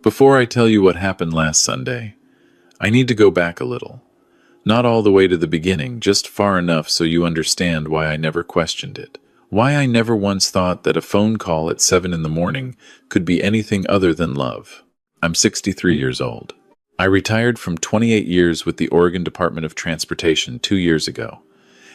Before I tell you what happened last Sunday, I need to go back a little. Not all the way to the beginning, just far enough so you understand why I never questioned it. Why I never once thought that a phone call at 7 in the morning could be anything other than love. I'm 63 years old. I retired from 28 years with the Oregon Department of Transportation 2 years ago,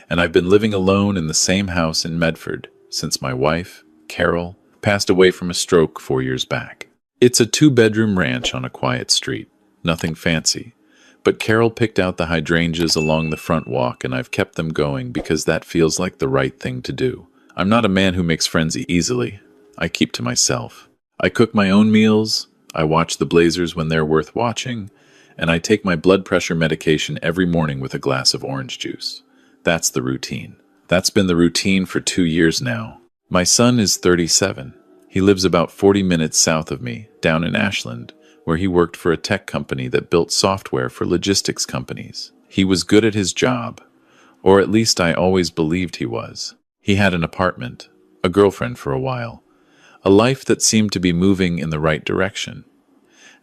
and I've been living alone in the same house in Medford since my wife, Carol, passed away from a stroke 4 years back. It's a 2-bedroom ranch on a quiet street. Nothing fancy. But Carol picked out the hydrangeas along the front walk, and I've kept them going because that feels like the right thing to do. I'm not a man who makes friends easily. I keep to myself. I cook my own meals, I watch the Blazers when they're worth watching, and I take my blood pressure medication every morning with a glass of orange juice. That's the routine. That's been the routine for 2 years now. My son is 37. He lives about 40 minutes south of me, down in Ashland, where he worked for a tech company that built software for logistics companies. He was good at his job, or at least I always believed he was. He had an apartment, a girlfriend for a while, a life that seemed to be moving in the right direction.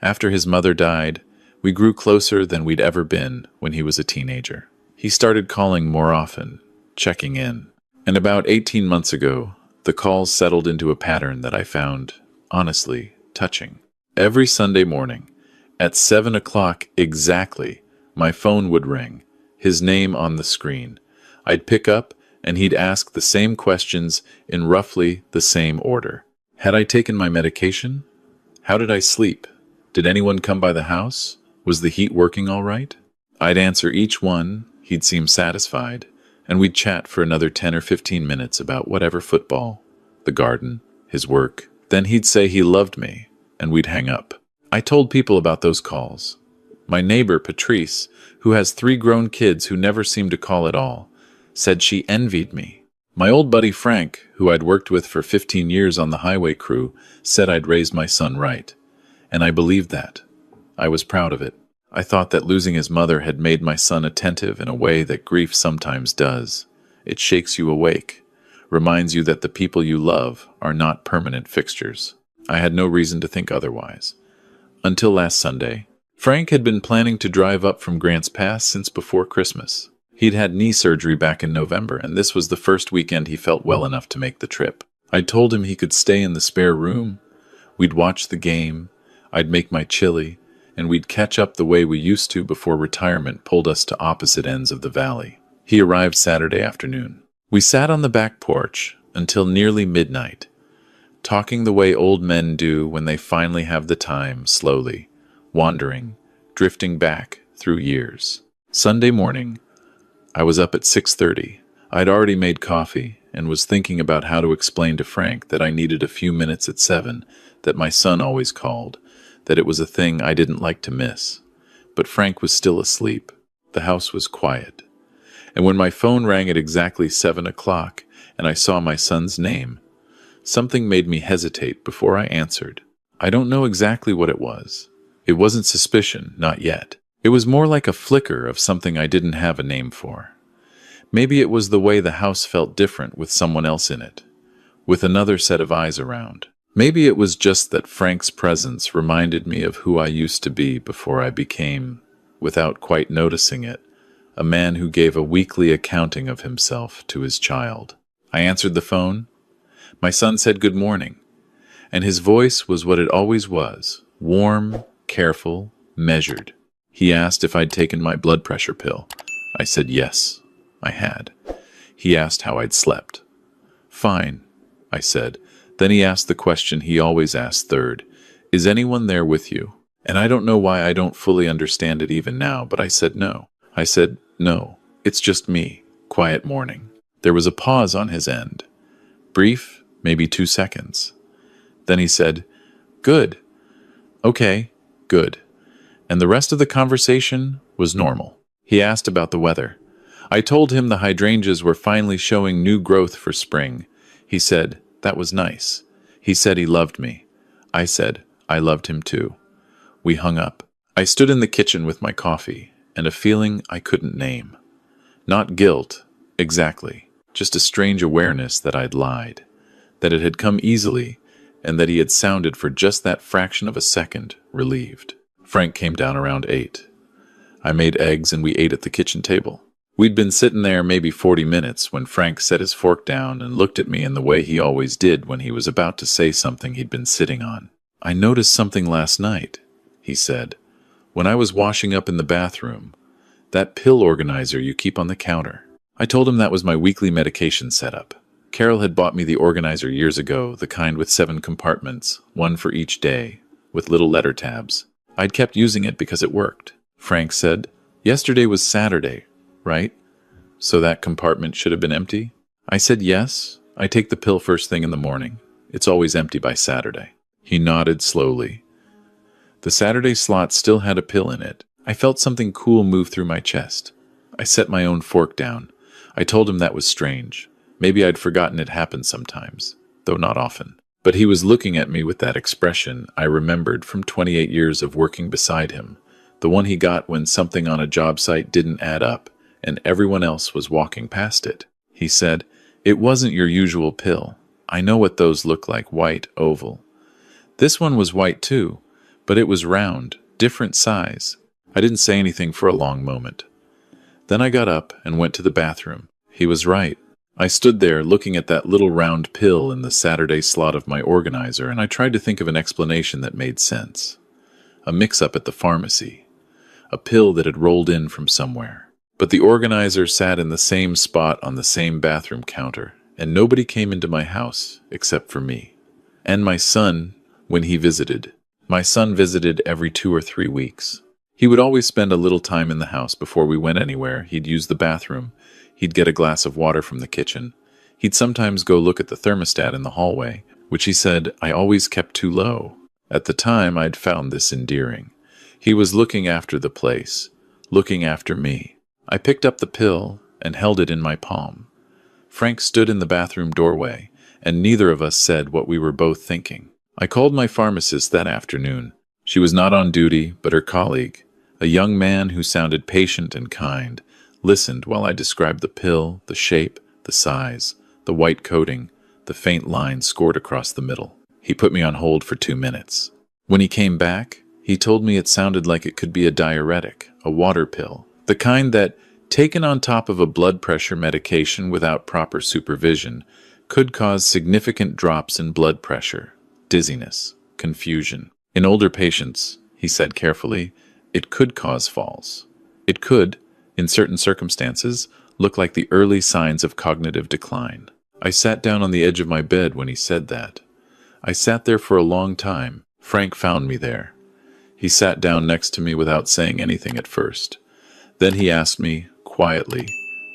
After his mother died, we grew closer than we'd ever been when he was a teenager. He started calling more often, checking in. And about 18 months ago, the calls settled into a pattern that I found, honestly, touching. Every Sunday morning, at 7 o'clock exactly, my phone would ring, his name on the screen. I'd pick up, and he'd ask the same questions in roughly the same order. Had I taken my medication? How did I sleep? Did anyone come by the house? Was the heat working all right? I'd answer each one, he'd seem satisfied, and we'd chat for another 10 or 15 minutes about whatever: football, the garden, his work. Then he'd say he loved me, and we'd hang up. I told people about those calls. My neighbor, Patrice, who has 3 grown kids who never seem to call at all, said she envied me. My old buddy Frank, who I'd worked with for 15 years on the highway crew, said I'd raised my son right. And I believed that. I was proud of it. I thought that losing his mother had made my son attentive in a way that grief sometimes does. It shakes you awake, reminds you that the people you love are not permanent fixtures. I had no reason to think otherwise. Until last Sunday. Frank had been planning to drive up from Grants Pass since before Christmas. He'd had knee surgery back in November, and this was the first weekend he felt well enough to make the trip. I told him he could stay in the spare room. We'd watch the game, I'd make my chili, and we'd catch up the way we used to before retirement pulled us to opposite ends of the valley. He arrived Saturday afternoon. We sat on the back porch until nearly midnight, talking the way old men do when they finally have the time, slowly, wandering, drifting back through years. Sunday morning, I was up at 6:30. I'd already made coffee and was thinking about how to explain to Frank that I needed a few minutes at 7, that my son always called, that it was a thing I didn't like to miss. But Frank was still asleep. The house was quiet. And when my phone rang at exactly 7 o'clock and I saw my son's name, something made me hesitate before I answered. I don't know exactly what it was. It wasn't suspicion, not yet. It was more like a flicker of something I didn't have a name for. Maybe it was the way the house felt different with someone else in it, with another set of eyes around. Maybe it was just that Frank's presence reminded me of who I used to be before I became, without quite noticing it, a man who gave a weekly accounting of himself to his child. I answered the phone. My son said good morning, and his voice was what it always was, warm, careful, measured. He asked if I'd taken my blood pressure pill. I said yes, I had. He asked how I'd slept. Fine, I said. Then he asked the question he always asked third. Is anyone there with you? And I don't know why I don't fully understand it even now, but I said no. I said, no, it's just me. Quiet morning. There was a pause on his end. Brief, maybe 2 seconds. Then he said, good. Okay, good. And the rest of the conversation was normal. He asked about the weather. I told him the hydrangeas were finally showing new growth for spring. He said, that was nice. He said he loved me. I said, I loved him too. We hung up. I stood in the kitchen with my coffee, and a feeling I couldn't name. Not guilt, exactly, just a strange awareness that I'd lied, that it had come easily, and that he had sounded for just that fraction of a second, relieved. Frank came down around 8. I made eggs and we ate at the kitchen table. We'd been sitting there maybe 40 minutes when Frank set his fork down and looked at me in the way he always did when he was about to say something he'd been sitting on. "I noticed something last night," he said, "when I was washing up in the bathroom. That pill organizer you keep on the counter." I told him that was my weekly medication setup. Carol had bought me the organizer years ago, the kind with 7 compartments, one for each day, with little letter tabs. I'd kept using it because it worked. Frank said, "Yesterday was Saturday, right? So that compartment should have been empty?" I said, "Yes. I take the pill first thing in the morning. It's always empty by Saturday." He nodded slowly. The Saturday slot still had a pill in it. I felt something cool move through my chest. I set my own fork down. I told him that was strange. Maybe I'd forgotten it happened sometimes, though not often. But he was looking at me with that expression I remembered from 28 years of working beside him, the one he got when something on a job site didn't add up and everyone else was walking past it. He said, "It wasn't your usual pill. I know what those look like, white, oval. This one was white too, but it was round, different size." I didn't say anything for a long moment. Then I got up and went to the bathroom. He was right. I stood there looking at that little round pill in the Saturday slot of my organizer, and I tried to think of an explanation that made sense. A mix-up at the pharmacy. A pill that had rolled in from somewhere. But the organizer sat in the same spot on the same bathroom counter, and nobody came into my house except for me. And my son, when he visited. My son visited every 2 or 3 weeks. He would always spend a little time in the house before we went anywhere. He'd use the bathroom. He'd get a glass of water from the kitchen. He'd sometimes go look at the thermostat in the hallway, which he said I always kept too low. At the time, I'd found this endearing. He was looking after the place, looking after me. I picked up the pill and held it in my palm. Frank stood in the bathroom doorway, and neither of us said what we were both thinking. I called my pharmacist that afternoon. She was not on duty, but her colleague, a young man who sounded patient and kind, listened while I described the pill, the shape, the size, the white coating, the faint line scored across the middle. He put me on hold for 2 minutes. When he came back, he told me it sounded like it could be a diuretic, a water pill, the kind that, taken on top of a blood pressure medication without proper supervision, could cause significant drops in blood pressure, dizziness, confusion. In older patients, he said carefully, it could cause falls. It could, in certain circumstances, look like the early signs of cognitive decline. I sat down on the edge of my bed when he said that. I sat there for a long time. Frank found me there. He sat down next to me without saying anything at first. Then he asked me, quietly,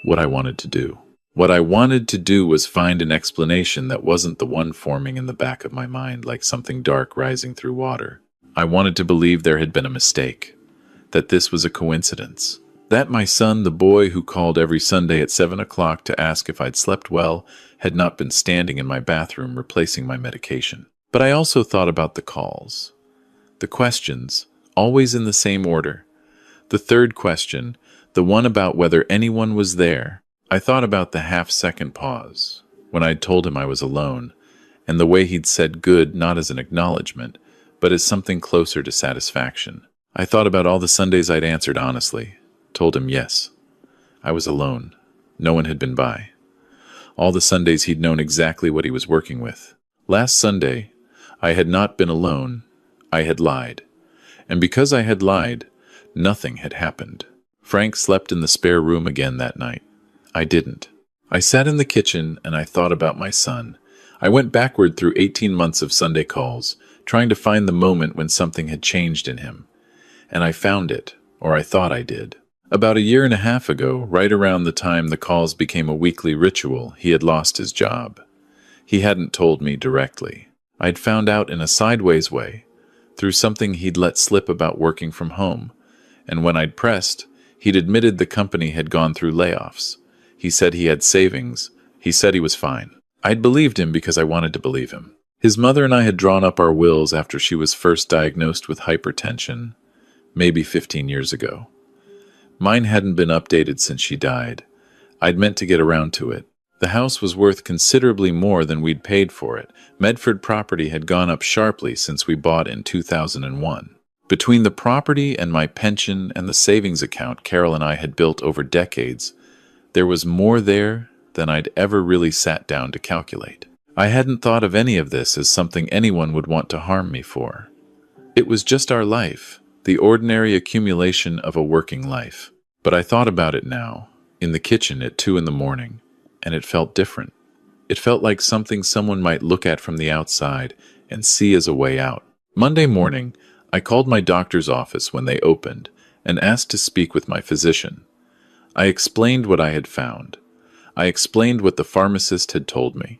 what I wanted to do. What I wanted to do was find an explanation that wasn't the one forming in the back of my mind like something dark rising through water. I wanted to believe there had been a mistake, that this was a coincidence, that my son, the boy who called every Sunday at 7 o'clock to ask if I'd slept well, had not been standing in my bathroom replacing my medication. But I also thought about the calls, the questions, always in the same order. The third question, the one about whether anyone was there. I thought about the half-second pause, when I'd told him I was alone, and the way he'd said good not as an acknowledgement, but as something closer to satisfaction. I thought about all the Sundays I'd answered honestly, told him yes. I was alone. No one had been by. All the Sundays he'd known exactly what he was working with. Last Sunday, I had not been alone. I had lied. And because I had lied, nothing had happened. Frank slept in the spare room again that night. I didn't. I sat in the kitchen and I thought about my son. I went backward through 18 months of Sunday calls, trying to find the moment when something had changed in him. And I found it, or I thought I did. About 1.5 years ago, right around the time the calls became a weekly ritual, he had lost his job. He hadn't told me directly. I'd found out in a sideways way, through something he'd let slip about working from home. And when I'd pressed, he'd admitted the company had gone through layoffs. He said he had savings. He said he was fine. I'd believed him because I wanted to believe him. His mother and I had drawn up our wills after she was first diagnosed with hypertension, maybe 15 years ago. Mine hadn't been updated since she died. I'd meant to get around to it. The house was worth considerably more than we'd paid for it. Medford property had gone up sharply since we bought in 2001. Between the property and my pension and the savings account Carol and I had built over decades, there was more there than I'd ever really sat down to calculate. I hadn't thought of any of this as something anyone would want to harm me for. It was just our life, the ordinary accumulation of a working life. But I thought about it now, in the kitchen at 2 in the morning, and it felt different. It felt like something someone might look at from the outside and see as a way out. Monday morning, I called my doctor's office when they opened and asked to speak with my physician. I explained what I had found. I explained what the pharmacist had told me.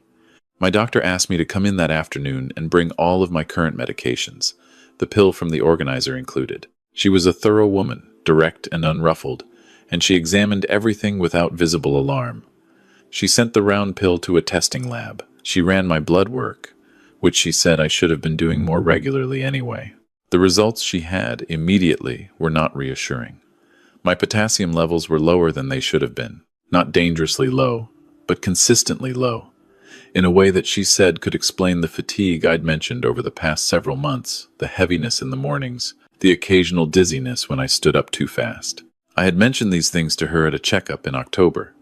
My doctor asked me to come in that afternoon and bring all of my current medications, the pill from the organizer included. She was a thorough woman, direct and unruffled, and she examined everything without visible alarm. She sent the round pill to a testing lab. She ran my blood work, which she said I should have been doing more regularly anyway. The results she had immediately were not reassuring. My potassium levels were lower than they should have been. Not dangerously low, but consistently low, in a way that she said could explain the fatigue I'd mentioned over the past several months, the heaviness in the mornings, the occasional dizziness when I stood up too fast. I had mentioned these things to her at a checkup in October.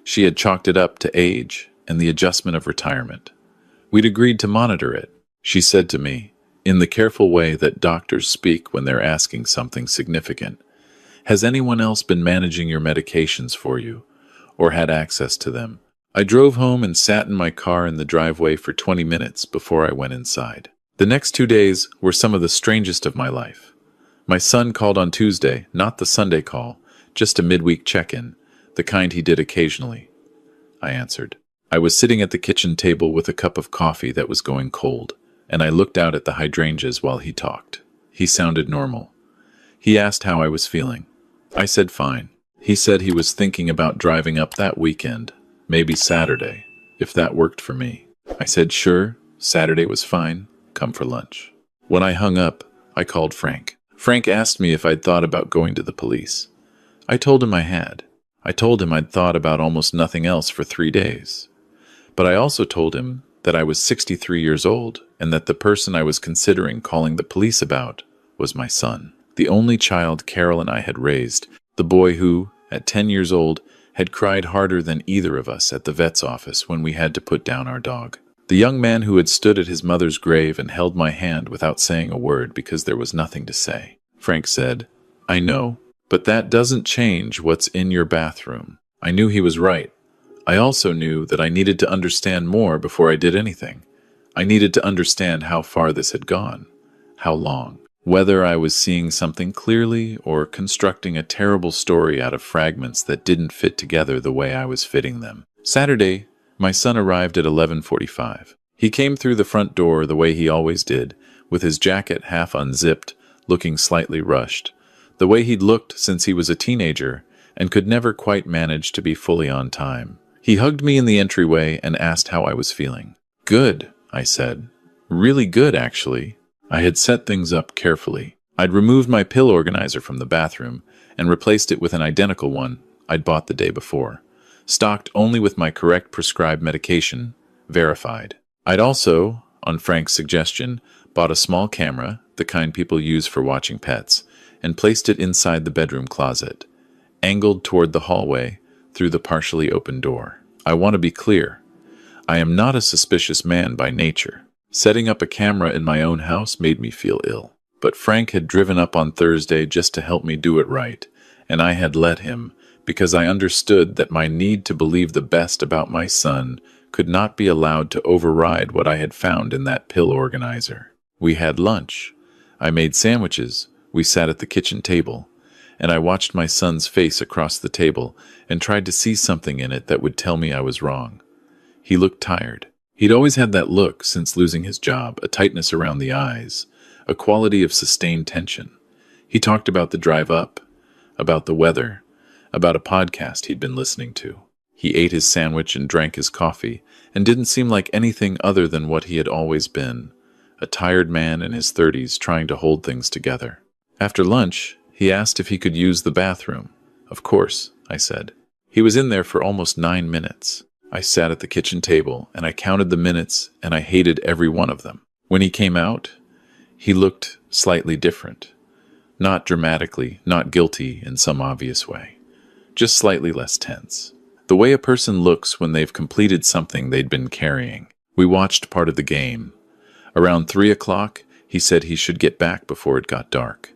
She had chalked it up to age and the adjustment of retirement. We'd agreed to monitor it. She said to me, in the careful way that doctors speak when they're asking something significant, "Has anyone else been managing your medications for you, or had access to them?" I drove home and sat in my car in the driveway for 20 minutes before I went inside. The next 2 days were some of the strangest of my life. My son called on Tuesday, not the Sunday call, just a midweek check-in, the kind he did occasionally. I answered. I was sitting at the kitchen table with a cup of coffee that was going cold, and I looked out at the hydrangeas while he talked. He sounded normal. He asked how I was feeling. I said fine. He said he was thinking about driving up that weekend, maybe Saturday, if that worked for me. I said sure, Saturday was fine, come for lunch. When I hung up, I called Frank. Frank asked me if I'd thought about going to the police. I told him I had. I told him I'd thought about almost nothing else for 3 days. But I also told him that I was 63 years old and that the person I was considering calling the police about was my son, the only child Carol and I had raised, the boy who, at 10 years old, had cried harder than either of us at the vet's office when we had to put down our dog. The young man who had stood at his mother's grave and held my hand without saying a word because there was nothing to say. Frank said, "I know, but that doesn't change what's in your bathroom." I knew he was right. I also knew that I needed to understand more before I did anything. I needed to understand how far this had gone, how long, whether I was seeing something clearly or constructing a terrible story out of fragments that didn't fit together the way I was fitting them. Saturday, my son arrived at 11:45. He came through the front door the way he always did, with his jacket half unzipped, looking slightly rushed, the way he'd looked since he was a teenager and could never quite manage to be fully on time. He hugged me in the entryway and asked how I was feeling. "Good," I said. "Really good, actually." I had set things up carefully. I'd removed my pill organizer from the bathroom and replaced it with an identical one I'd bought the day before, stocked only with my correct prescribed medication, verified. I'd also, on Frank's suggestion, bought a small camera, the kind people use for watching pets, and placed it inside the bedroom closet, angled toward the hallway through the partially open door. I want to be clear. I am not a suspicious man by nature. Setting up a camera in my own house made me feel ill. But Frank had driven up on Thursday just to help me do it right, and I had let him, because I understood that my need to believe the best about my son could not be allowed to override what I had found in that pill organizer. We had lunch. I made sandwiches. We sat at the kitchen table, and I watched my son's face across the table and tried to see something in it that would tell me I was wrong. He looked tired. He'd always had that look since losing his job, a tightness around the eyes, a quality of sustained tension. He talked about the drive up, about the weather, about a podcast he'd been listening to. He ate his sandwich and drank his coffee, and didn't seem like anything other than what he had always been, a tired man in his 30s trying to hold things together. After lunch, he asked if he could use the bathroom. "Of course," I said. He was in there for almost 9 minutes. I sat at the kitchen table and I counted the minutes and I hated every one of them. When he came out, he looked slightly different. Not dramatically, not guilty in some obvious way. Just slightly less tense. The way a person looks when they've completed something they'd been carrying. We watched part of the game. Around 3 o'clock, he said he should get back before it got dark.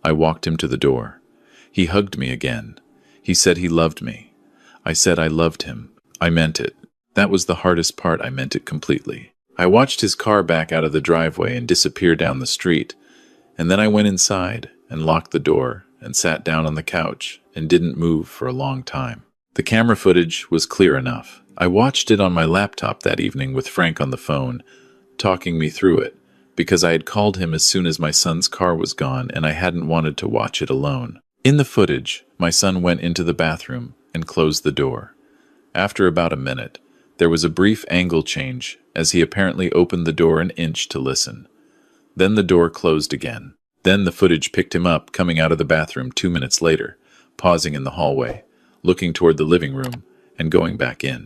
I walked him to the door. He hugged me again. He said he loved me. I said I loved him. I meant it. That was the hardest part. I meant it completely. I watched his car back out of the driveway and disappear down the street, and then I went inside and locked the door and sat down on the couch and didn't move for a long time. The camera footage was clear enough. I watched it on my laptop that evening with Frank on the phone, talking me through it, because I had called him as soon as my son's car was gone and I hadn't wanted to watch it alone. In the footage, my son went into the bathroom and closed the door. After about a minute, there was a brief angle change as he apparently opened the door an inch to listen. Then the door closed again. Then the footage picked him up coming out of the bathroom 2 minutes later, pausing in the hallway, looking toward the living room, and going back in.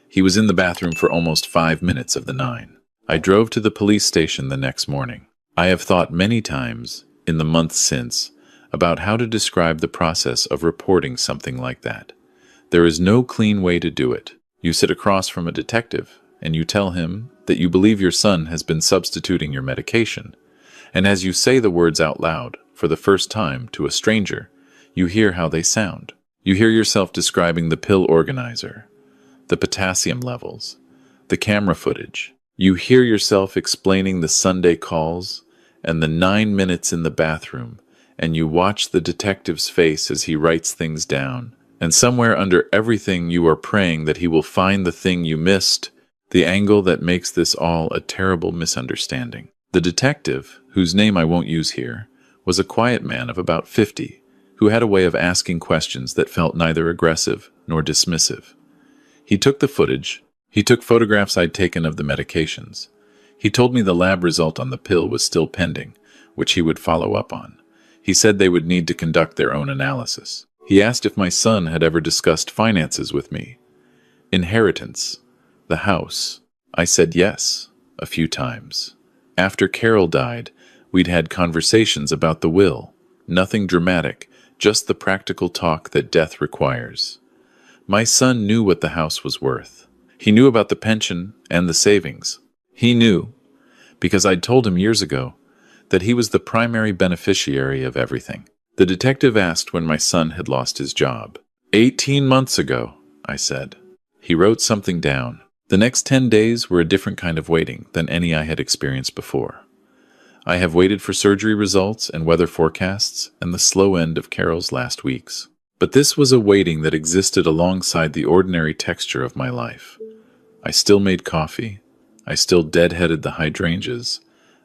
He was in the bathroom for almost 5 minutes of the 9. I drove to the police station the next morning. I have thought many times, in the months since, about how to describe the process of reporting something like that. There is no clean way to do it. You sit across from a detective, and you tell him that you believe your son has been substituting your medication. And as you say the words out loud, for the first time to a stranger, you hear how they sound. You hear yourself describing the pill organizer, the potassium levels, the camera footage. You hear yourself explaining the Sunday calls and the 9 minutes in the bathroom, and you watch the detective's face as he writes things down. And somewhere under everything you are praying that he will find the thing you missed, the angle that makes this all a terrible misunderstanding. The detective, whose name I won't use here, was a quiet man of about 50, who had a way of asking questions that felt neither aggressive nor dismissive. He took the footage. He took photographs I'd taken of the medications. He told me the lab result on the pill was still pending, which he would follow up on. He said they would need to conduct their own analysis. He asked if my son had ever discussed finances with me. Inheritance. The house. I said yes, a few times. After Carol died, we'd had conversations about the will. Nothing dramatic, just the practical talk that death requires. My son knew what the house was worth. He knew about the pension and the savings. He knew, because I'd told him years ago, that he was the primary beneficiary of everything. The detective asked when my son had lost his job. 18 months ago, I said. He wrote something down. The next 10 days were a different kind of waiting than any I had experienced before. I have waited for surgery results and weather forecasts and the slow end of Carol's last weeks. But this was a waiting that existed alongside the ordinary texture of my life. I still made coffee. I still deadheaded the hydrangeas.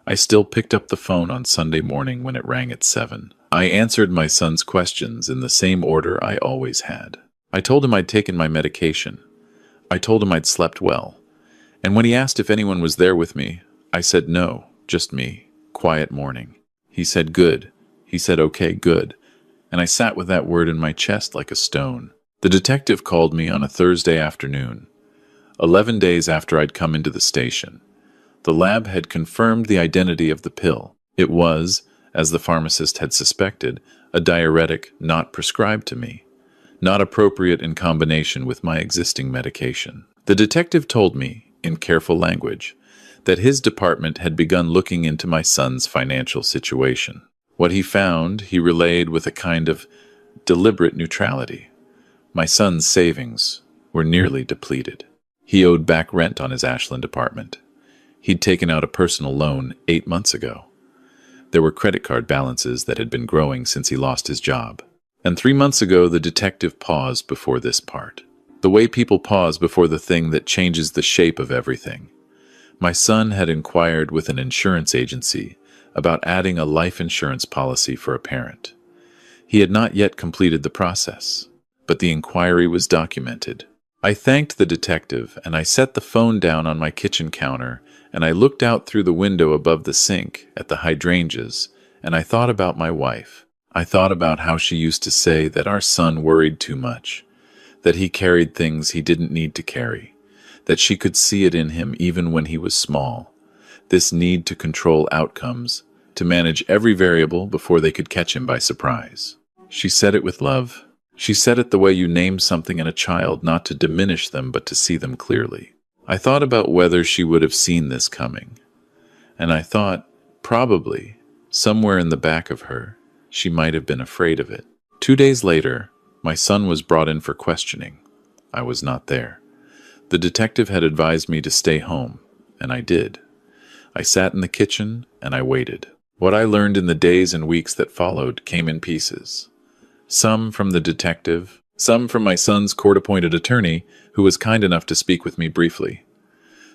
I still picked up the phone on Sunday morning when it rang at 7. I answered my son's questions in the same order I always had. I told him I'd taken my medication. I told him I'd slept well. And when he asked if anyone was there with me, I said no, just me. Quiet morning. He said good. He said okay, good. And I sat with that word in my chest like a stone. The detective called me on a Thursday afternoon, 11 days after I'd come into the station. The lab had confirmed the identity of the pill. It was, as the pharmacist had suspected, a diuretic not prescribed to me, not appropriate in combination with my existing medication. The detective told me, in careful language, that his department had begun looking into my son's financial situation. What he found, he relayed with a kind of deliberate neutrality. My son's savings were nearly depleted. He owed back rent on his Ashland apartment. He'd taken out a personal loan 8 months ago. There were credit card balances that had been growing since he lost his job. And 3 months ago, the detective paused before this part. The way people pause before the thing that changes the shape of everything. My son had inquired with an insurance agency about adding a life insurance policy for a parent. He had not yet completed the process, but the inquiry was documented. I thanked the detective, and I set the phone down on my kitchen counter, and I looked out through the window above the sink at the hydrangeas, and I thought about my wife. I thought about how she used to say that our son worried too much, that he carried things he didn't need to carry, that she could see it in him even when he was small. This need to control outcomes, to manage every variable before they could catch him by surprise. She said it with love. She said it the way you name something in a child, not to diminish them but to see them clearly. I thought about whether she would have seen this coming, and I thought, probably, somewhere in the back of her, she might have been afraid of it. 2 days later, my son was brought in for questioning. I was not there. The detective had advised me to stay home, and I did. I sat in the kitchen, and I waited. What I learned in the days and weeks that followed came in pieces. Some from the detective, some from my son's court-appointed attorney, who was kind enough to speak with me briefly.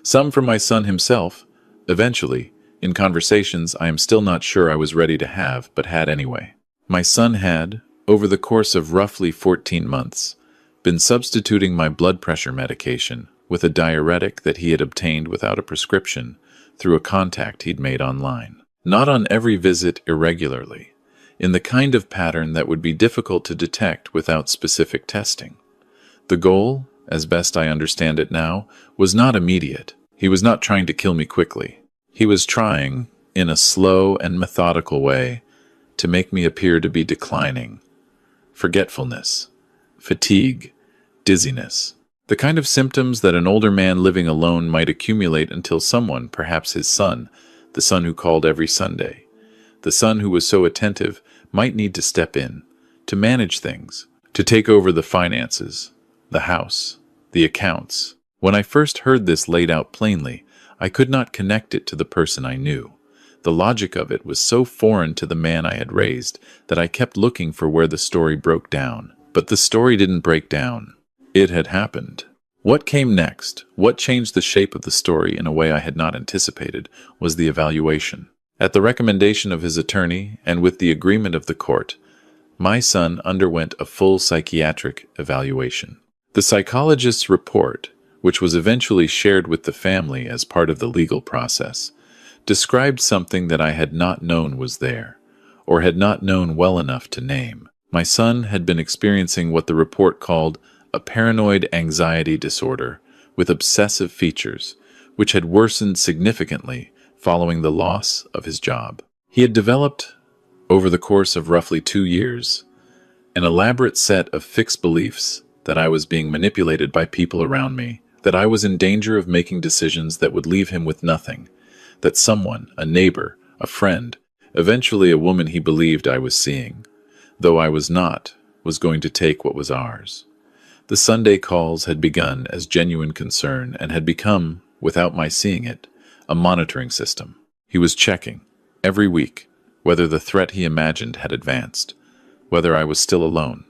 Some from my son himself, eventually, in conversations I am still not sure I was ready to have, but had anyway. My son had, over the course of roughly 14 months, been substituting my blood pressure medication with a diuretic that he had obtained without a prescription through a contact he'd made online. Not on every visit irregularly, in the kind of pattern that would be difficult to detect without specific testing. The goal, as best I understand it now, was not immediate. He was not trying to kill me quickly. He was trying, in a slow and methodical way, to make me appear to be declining. Forgetfulness, fatigue, dizziness. The kind of symptoms that an older man living alone might accumulate until someone, perhaps his son, the son who called every Sunday, the son who was so attentive, might need to step in, to manage things, to take over the finances, the house, the accounts. When I first heard this laid out plainly, I could not connect it to the person I knew. The logic of it was so foreign to the man I had raised that I kept looking for where the story broke down. But the story didn't break down. It had happened. What came next, what changed the shape of the story in a way I had not anticipated, was the evaluation. At the recommendation of his attorney, and with the agreement of the court, my son underwent a full psychiatric evaluation. The psychologist's report, which was eventually shared with the family as part of the legal process, described something that I had not known was there, or had not known well enough to name. My son had been experiencing what the report called a paranoid anxiety disorder with obsessive features, which had worsened significantly following the loss of his job. He had developed, over the course of roughly 2 years, an elaborate set of fixed beliefs that I was being manipulated by people around me, that I was in danger of making decisions that would leave him with nothing, that someone, a neighbor, a friend, eventually a woman he believed I was seeing, though I was not, was going to take what was ours. The Sunday calls had begun as genuine concern and had become, without my seeing it, a monitoring system. He was checking, every week, whether the threat he imagined had advanced, whether I was still alone,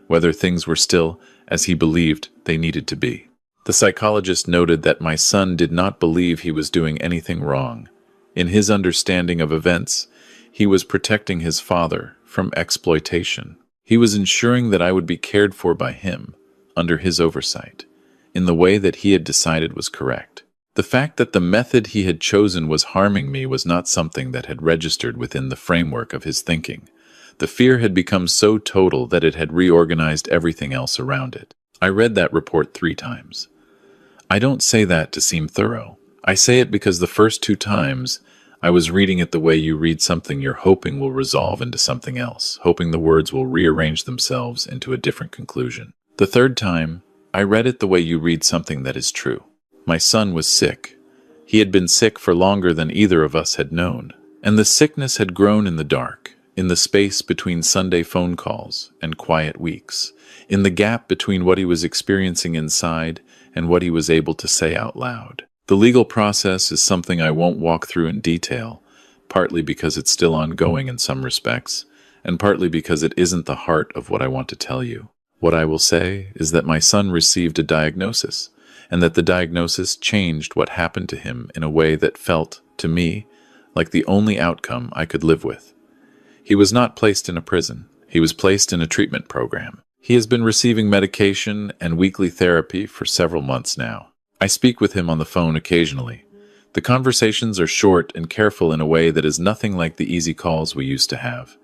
whether things were still as he believed they needed to be. The psychologist noted that my son did not believe he was doing anything wrong. In his understanding of events, he was protecting his father from exploitation. He was ensuring that I would be cared for by him, under his oversight, in the way that he had decided was correct. The fact that the method he had chosen was harming me was not something that had registered within the framework of his thinking. The fear had become so total that it had reorganized everything else around it. I read that report 3 times. I don't say that to seem thorough. I say it because the first 2 times, I was reading it the way you read something you're hoping will resolve into something else, hoping the words will rearrange themselves into a different conclusion. The 3rd time, I read it the way you read something that is true. My son was sick. He had been sick for longer than either of us had known, and the sickness had grown in the dark, in the space between Sunday phone calls and quiet weeks, in the gap between what he was experiencing inside and what he was able to say out loud. The legal process is something I won't walk through in detail, partly because it's still ongoing in some respects, and partly because it isn't the heart of what I want to tell you. What I will say is that my son received a diagnosis, and that the diagnosis changed what happened to him in a way that felt, to me, like the only outcome I could live with. He was not placed in a prison. He was placed in a treatment program. He has been receiving medication and weekly therapy for several months now. I speak with him on the phone occasionally. The conversations are short and careful in a way that is nothing like the easy calls we used to have.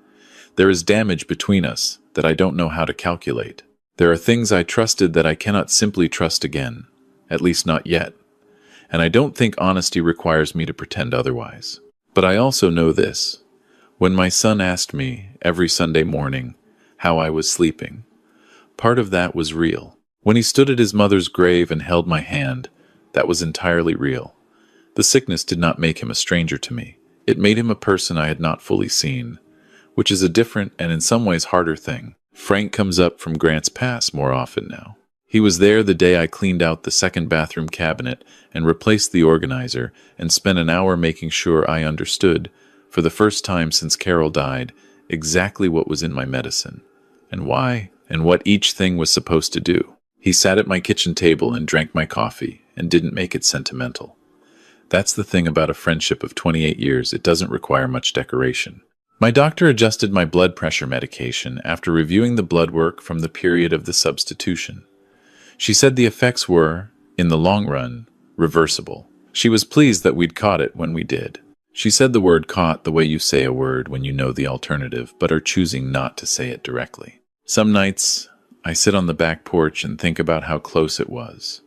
There is damage between us that I don't know how to calculate. There are things I trusted that I cannot simply trust again, at least not yet. And I don't think honesty requires me to pretend otherwise. But I also know this. When my son asked me every Sunday morning how I was sleeping, part of that was real. When he stood at his mother's grave and held my hand, that was entirely real. The sickness did not make him a stranger to me. It made him a person I had not fully seen, which is a different and in some ways harder thing. Frank comes up from Grant's Pass more often now. He was there the day I cleaned out the second bathroom cabinet and replaced the organizer and spent an hour making sure I understood, for the first time since Carol died, exactly what was in my medicine, and why, and what each thing was supposed to do. He sat at my kitchen table and drank my coffee and didn't make it sentimental. That's the thing about a friendship of 28 years, it doesn't require much decoration. My doctor adjusted my blood pressure medication after reviewing the blood work from the period of the substitution. She said the effects were, in the long run, reversible. She was pleased that we'd caught it when we did. She said the word caught the way you say a word when you know the alternative but are choosing not to say it directly. Some nights, I sit on the back porch and think about how close it was.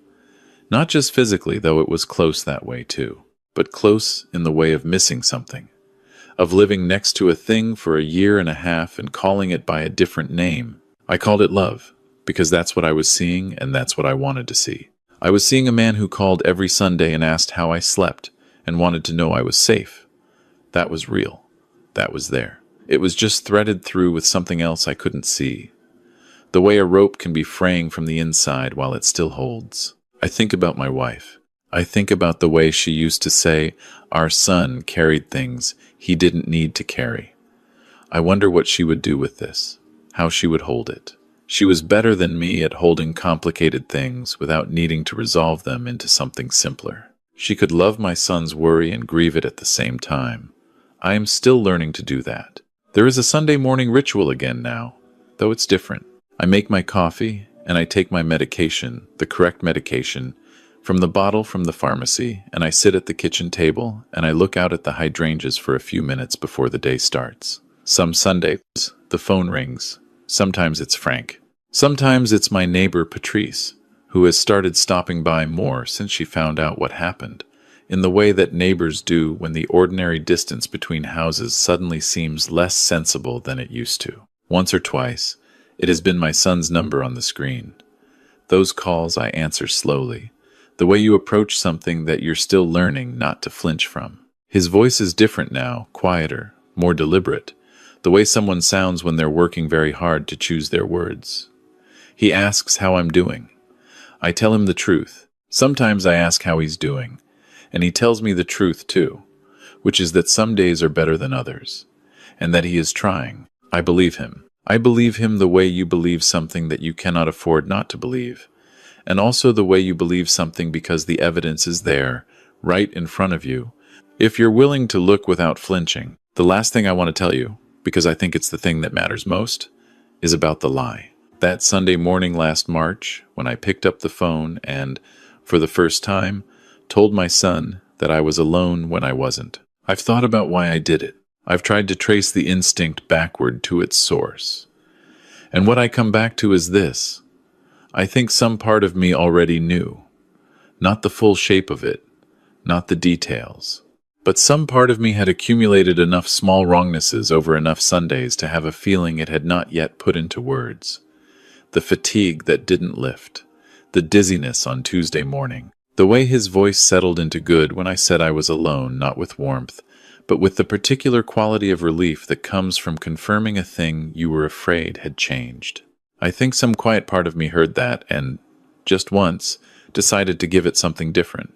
Not just physically, though it was close that way too, but close in the way of missing something, of living next to a thing for a year and a half and calling it by a different name. I called it love, because that's what I was seeing and that's what I wanted to see. I was seeing a man who called every Sunday and asked how I slept and wanted to know I was safe. That was real. That was there. It was just threaded through with something else I couldn't see. The way a rope can be fraying from the inside while it still holds. I think about my wife. I think about the way she used to say, our son carried things he didn't need to carry. I wonder what she would do with this, how she would hold it. She was better than me at holding complicated things without needing to resolve them into something simpler. She could love my son's worry and grieve it at the same time. I am still learning to do that. There is a Sunday morning ritual again now, though it's different. I make my coffee and I take my medication, the correct medication, from the bottle from the pharmacy, and I sit at the kitchen table and I look out at the hydrangeas for a few minutes before the day starts. Some Sundays, the phone rings. Sometimes it's Frank. Sometimes it's my neighbor Patrice, who has started stopping by more since she found out what happened, in the way that neighbors do when the ordinary distance between houses suddenly seems less sensible than it used to. Once or twice, it has been my son's number on the screen. Those calls I answer slowly, the way you approach something that you're still learning not to flinch from. His voice is different now, quieter, more deliberate, the way someone sounds when they're working very hard to choose their words. He asks how I'm doing. I tell him the truth. Sometimes I ask how he's doing, and he tells me the truth too, which is that some days are better than others, and that he is trying. I believe him. I believe him the way you believe something that you cannot afford not to believe, and also the way you believe something because the evidence is there, right in front of you, if you're willing to look without flinching. The last thing I want to tell you, because I think it's the thing that matters most, is about the lie. That Sunday morning last March, when I picked up the phone and, for the first time, told my son that I was alone when I wasn't. I've thought about why I did it. I've tried to trace the instinct backward to its source. And what I come back to is this. I think some part of me already knew. Not the full shape of it, not the details. But some part of me had accumulated enough small wrongnesses over enough Sundays to have a feeling it had not yet put into words. The fatigue that didn't lift, the dizziness on Tuesday morning, the way his voice settled into good when I said I was alone, not with warmth, but with the particular quality of relief that comes from confirming a thing you were afraid had changed. I think some quiet part of me heard that and, just once, decided to give it something different.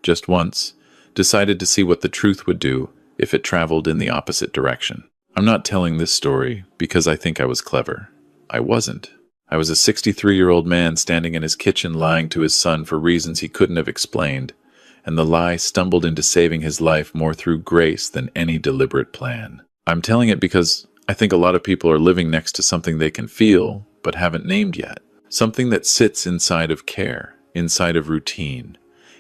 Just once, decided to see what the truth would do if it traveled in the opposite direction. I'm not telling this story because I think I was clever. I wasn't. I was a 63-year-old man standing in his kitchen lying to his son for reasons he couldn't have explained, and the lie stumbled into saving his life more through grace than any deliberate plan. I'm telling it because I think a lot of people are living next to something they can feel but haven't named yet. Something that sits inside of care, inside of routine,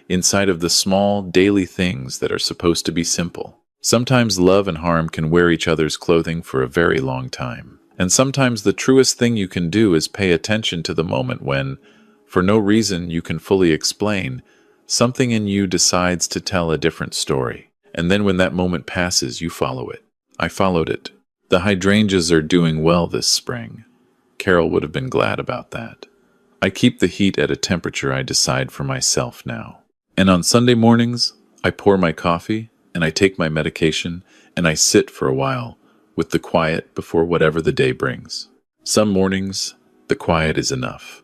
inside of the small, daily things that are supposed to be simple. Sometimes love and harm can wear each other's clothing for a very long time. And sometimes the truest thing you can do is pay attention to the moment when, for no reason you can fully explain, something in you decides to tell a different story. And then when that moment passes, you follow it. I followed it. The hydrangeas are doing well this spring. Carol would have been glad about that. I keep the heat at a temperature I decide for myself now. And on Sunday mornings, I pour my coffee, and I take my medication, and I sit for a while with the quiet before whatever the day brings. Some mornings, the quiet is enough.